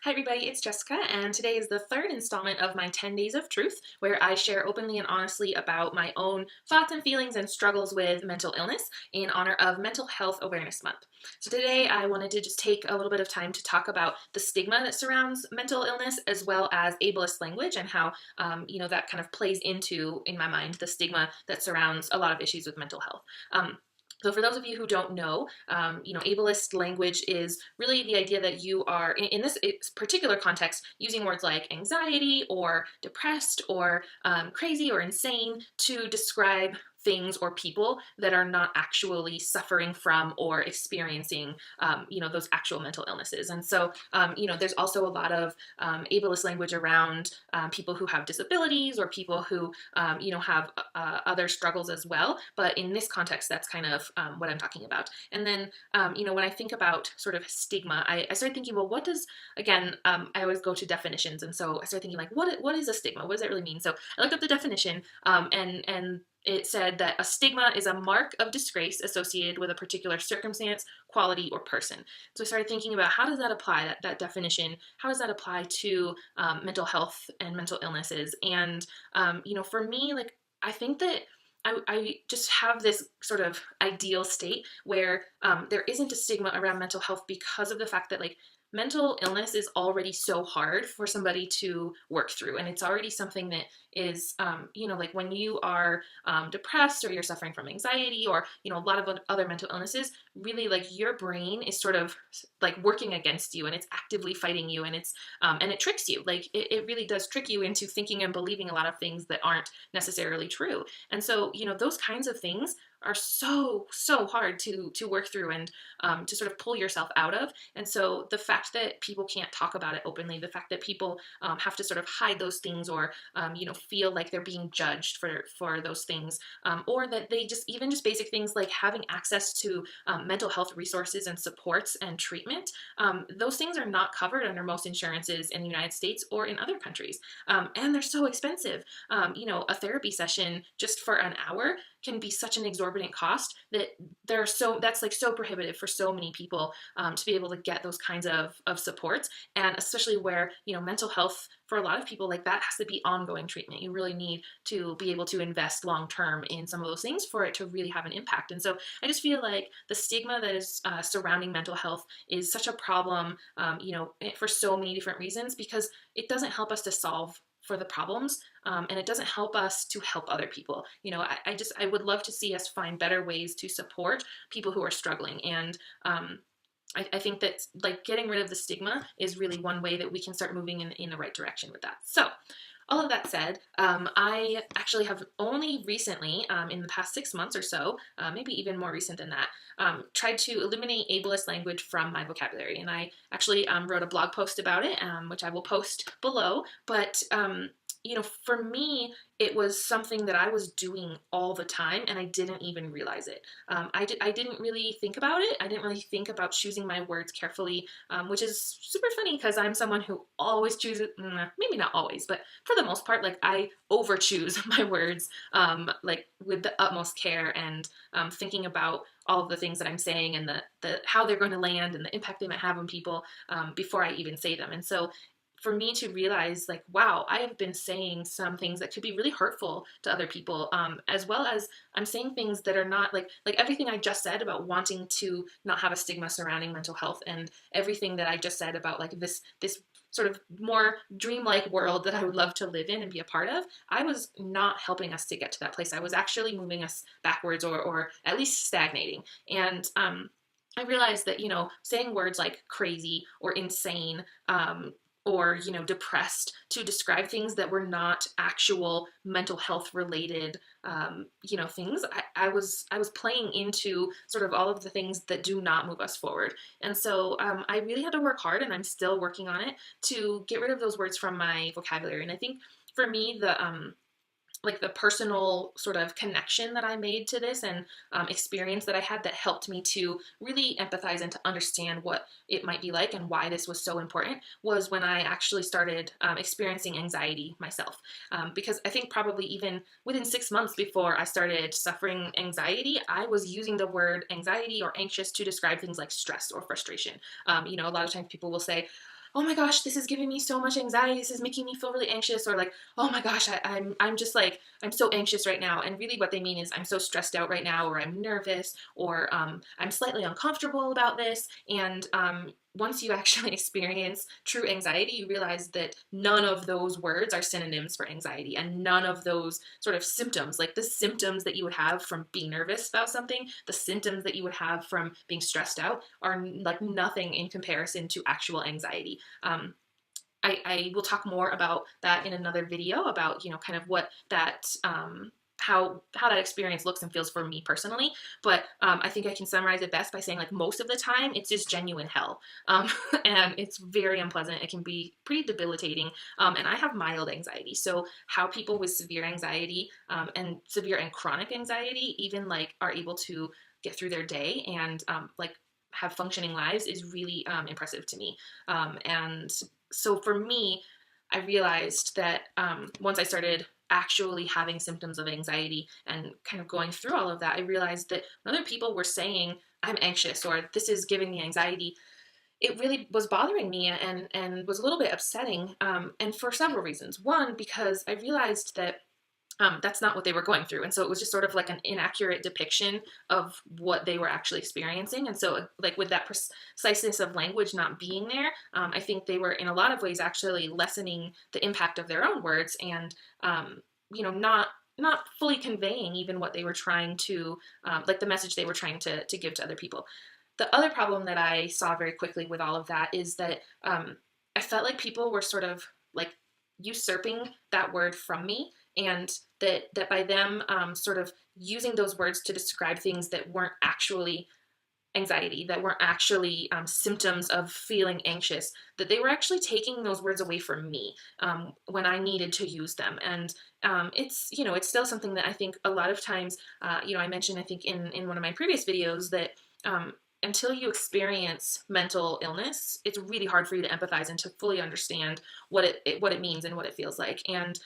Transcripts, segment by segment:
Hi everybody, it's Jessica, and today is the third installment of my 10 Days of Truth, where I share openly and honestly about my own thoughts and feelings and struggles with mental illness in honor of Mental Health Awareness Month. So today I wanted to just take a little bit of time to talk about the stigma that surrounds mental illness, as well as ableist language and how, that kind of plays into, in my mind, the stigma that surrounds a lot of issues with mental health. So for those of you who don't know, ableist language is really the idea that you are, in this particular context, using words like anxiety or depressed or crazy or insane to describe things or people that are not actually suffering from or experiencing, those actual mental illnesses. And so, there's also a lot of ableist language around people who have disabilities or people who, have other struggles as well. But in this context, that's kind of what I'm talking about. And then, when I think about sort of stigma, I started thinking, well, what does, again, I always go to definitions. And so I started thinking, like, what is a stigma? What does that really mean? So I looked up the definition, and it said that a stigma is a mark of disgrace associated with a particular circumstance, quality, or person. So I started thinking about how does that apply, that definition, how does that apply to mental health and mental illnesses? And, for me, like, I think that I just have this sort of ideal state where there isn't a stigma around mental health because of the fact that, like, mental illness is already so hard for somebody to work through. And it's already something that is, like when you are depressed or you're suffering from anxiety or, a lot of other mental illnesses, really, like, your brain is sort of like working against you and it's actively fighting you, and and it tricks you. Like, it really does trick you into thinking and believing a lot of things that aren't necessarily true. And so, those kinds of things are so hard to work through and to sort of pull yourself out of. And so the fact that people can't talk about it openly, the fact that people have to sort of hide those things, or feel like they're being judged for those things, or that they just, even just basic things like having access to mental health resources and supports and treatment, those things are not covered under most insurances in the United States or in other countries, and they're so expensive. A therapy session just for an hour can be such an exorbitant cost that that's like so prohibitive for so many people to be able to get those kinds of supports. And especially where, mental health for a lot of people, like, that has to be ongoing treatment. You really need to be able to invest long term in some of those things for it to really have an impact. And so I just feel like the stigma that is surrounding mental health is such a problem, for so many different reasons, because it doesn't help us to solve for the problems, and it doesn't help us to help other people. I would love to see us find better ways to support people who are struggling. And I think that, like, getting rid of the stigma is really one way that we can start moving in the right direction with that. So all of that said, I actually have only recently, in the past 6 months or so, maybe even more recent than that, tried to eliminate ableist language from my vocabulary. And I actually wrote a blog post about it, which I will post below. But for me, it was something that I was doing all the time, and I didn't even realize it. I didn't really think about it. I didn't really think about choosing my words carefully, which is super funny because I'm someone who always chooses, maybe not always, but for the most part, like, I over choose my words, like, with the utmost care, and thinking about all of the things that I'm saying and the how they're going to land and the impact they might have on people before I even say them. And so for me to realize, like, wow, I have been saying some things that could be really hurtful to other people, as well as I'm saying things that are not, like everything I just said about wanting to not have a stigma surrounding mental health, and everything that I just said about, like, this sort of more dreamlike world that I would love to live in and be a part of. I was not helping us to get to that place. I was actually moving us backwards, or at least stagnating. And I realized that, saying words like crazy or insane, or, depressed, to describe things that were not actual mental health related, things, I was playing into sort of all of the things that do not move us forward. And so I really had to work hard, and I'm still working on it, to get rid of those words from my vocabulary. And I think for me, the personal sort of connection that I made to this, and experience that I had, that helped me to really empathize and to understand what it might be like and why this was so important, was when I actually started experiencing anxiety myself. Because I think probably even within 6 months before I started suffering anxiety, I was using the word anxiety or anxious to describe things like stress or frustration. A lot of times people will say, oh my gosh, this is giving me so much anxiety. This is making me feel really anxious. Or like, oh my gosh, I'm just like, I'm so anxious right now. And really what they mean is I'm so stressed out right now, or I'm nervous, or I'm slightly uncomfortable about this. And once you actually experience true anxiety, you realize that none of those words are synonyms for anxiety, and none of those sort of symptoms, like the symptoms that you would have from being nervous about something, the symptoms that you would have from being stressed out, are like nothing in comparison to actual anxiety. I will talk more about that in another video, about, you know, kind of what that how that experience looks and feels for me personally. But I think I can summarize it best by saying, like, most of the time it's just genuine hell, and it's very unpleasant. It can be pretty debilitating, and I have mild anxiety. So how people with severe anxiety, and severe and chronic anxiety even like are able to get through their day and like have functioning lives is really impressive to me. And so for me, I realized that once I started actually having symptoms of anxiety and kind of going through all of that, I realized that when other people were saying, I'm anxious, or this is giving me anxiety, it really was bothering me, and was a little bit upsetting. And for several reasons. One, because I realized that that's not what they were going through. And so it was just sort of like an inaccurate depiction of what they were actually experiencing. And so, like, with that preciseness of language not being there, I think they were in a lot of ways actually lessening the impact of their own words, and, you know, not fully conveying even what they were trying to, like the message they were trying to give to other people. The other problem that I saw very quickly with all of that is that I felt like people were sort of like usurping that word from me, and that by them sort of using those words to describe things that weren't actually anxiety, that weren't actually symptoms of feeling anxious, that they were actually taking those words away from me when I needed to use them. And it's, you know, it's still something that I think a lot of times, you know, I mentioned, I think in one of my previous videos, that until you experience mental illness, it's really hard for you to empathize and to fully understand what it means and what it feels like. And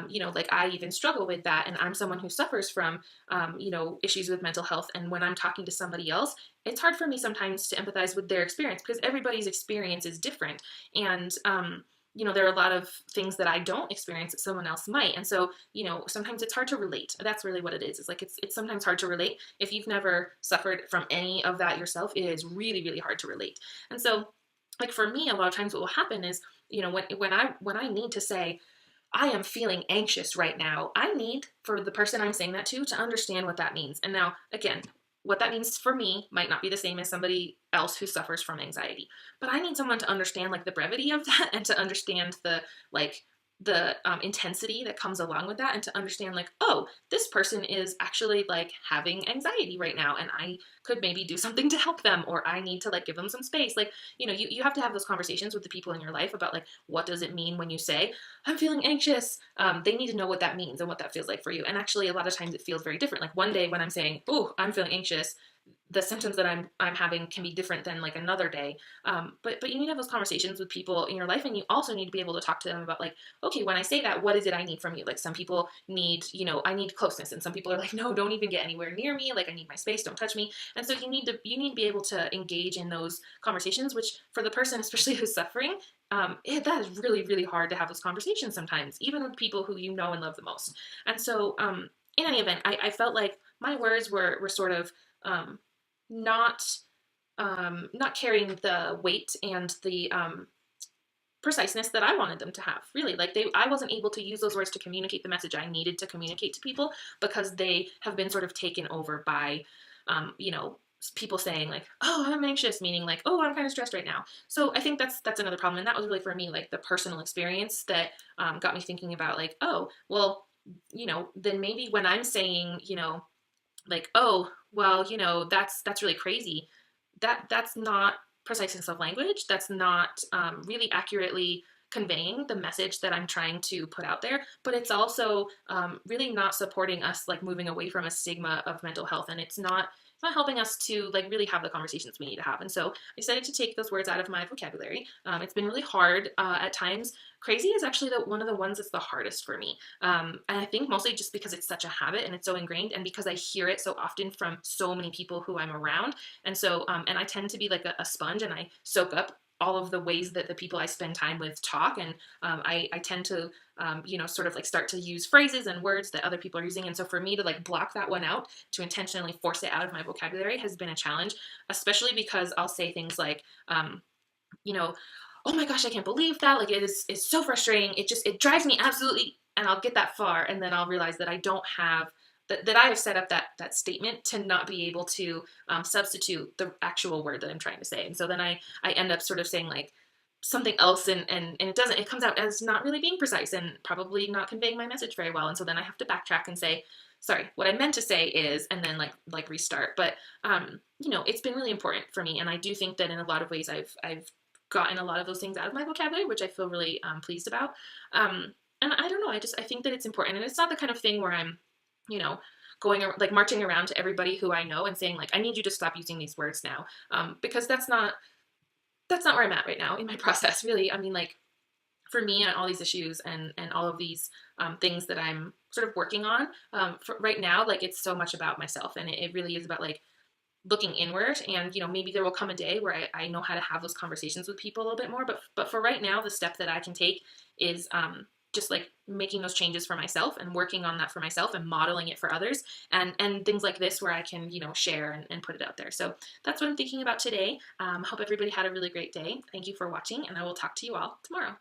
you know, like, I even struggle with that, and I'm someone who suffers from you know, issues with mental health. And when I'm talking to somebody else, it's hard for me sometimes to empathize with their experience, because everybody's experience is different. And you know, there are a lot of things that I don't experience that someone else might. And so, you know, sometimes it's hard to relate. That's really what it is. It's like, it's sometimes hard to relate. If you've never suffered from any of that yourself, it is really, really hard to relate. And so, like, for me, a lot of times what will happen is, you know, when I need to say, I am feeling anxious right now, I need for the person I'm saying that to understand what that means. And now, again, what that means for me might not be the same as somebody else who suffers from anxiety, but I need someone to understand, like, the brevity of that, and to understand the, like, the intensity that comes along with that, and to understand, like, oh, this person is actually, like, having anxiety right now, and I could maybe do something to help them, or I need to, like, give them some space. Like, you know, you have to have those conversations with the people in your life about, like, what does it mean when you say, I'm feeling anxious? They need to know what that means and what that feels like for you. And actually, a lot of times it feels very different. Like, one day when I'm saying, oh, I'm feeling anxious, the symptoms that I'm having can be different than, like, another day. But you need to have those conversations with people in your life, and you also need to be able to talk to them about, like, okay, when I say that, what is it I need from you? Like, some people need, you know, I need closeness, and some people are like, no, don't even get anywhere near me. Like, I need my space, don't touch me. And so you need to be able to engage in those conversations, which for the person, especially who's suffering, that is really, really hard to have those conversations sometimes, even with people who you know and love the most. And so, in any event, I felt like my words were sort of not not carrying the weight and the preciseness that I wanted them to have. Really, like, I wasn't able to use those words to communicate the message I needed to communicate to people, because they have been sort of taken over by, you know, people saying, like, oh, I'm anxious, meaning, like, oh, I'm kind of stressed right now. So I think that's another problem, and that was really, for me, like, the personal experience that got me thinking about, like, oh, well, you know, then maybe when I'm saying, you know, like, oh, well, you know, that's really crazy, that's not preciseness of language. That's not really accurately conveying the message that I'm trying to put out there. But it's also really not supporting us, like, moving away from a stigma of mental health, and it's not helping us to, like, really have the conversations we need to have. And so I decided to take those words out of my vocabulary. It's been really hard at times. Crazy is actually one of the ones that's the hardest for me. And I think mostly just because it's such a habit and it's so ingrained, and because I hear it so often from so many people who I'm around. And so, and I tend to be like a sponge, and I soak up all of the ways that the people I spend time with talk. And I tend to, sort of like start to use phrases and words that other people are using. And so for me to like block that one out, to intentionally force it out of my vocabulary, has been a challenge, especially because I'll say things like, you know, oh my gosh, I can't believe that. Like it's so frustrating. It drives me absolutely. And I'll get that far. And then I'll realize that I don't have, that I have set up that statement to not be able to substitute the actual word that I'm trying to say. And so then I end up sort of saying like something else, and it comes out as not really being precise and probably not conveying my message very well. And so then I have to backtrack and say, sorry, what I meant to say is, and then like restart. But it's been really important for me. And I do think that in a lot of ways I've gotten a lot of those things out of my vocabulary, which I feel really pleased about. And I don't know, I think that it's important. And it's not the kind of thing where I'm, going like marching around to everybody who I know and saying like, I need you to stop using these words now. Because that's not where I'm at right now in my process, really. I mean, like, for me and all these issues and all of these things that I'm sort of working on for right now, like it's so much about myself, and it really is about like looking inward. And maybe there will come a day where I know how to have those conversations with people a little bit more, but for right now, the step that I can take is just like making those changes for myself and working on that for myself and modeling it for others, and things like this where I can share and put it out there. So that's what I'm thinking about today. Hope everybody had a really great day. Thank you for watching, and I will talk to you all tomorrow.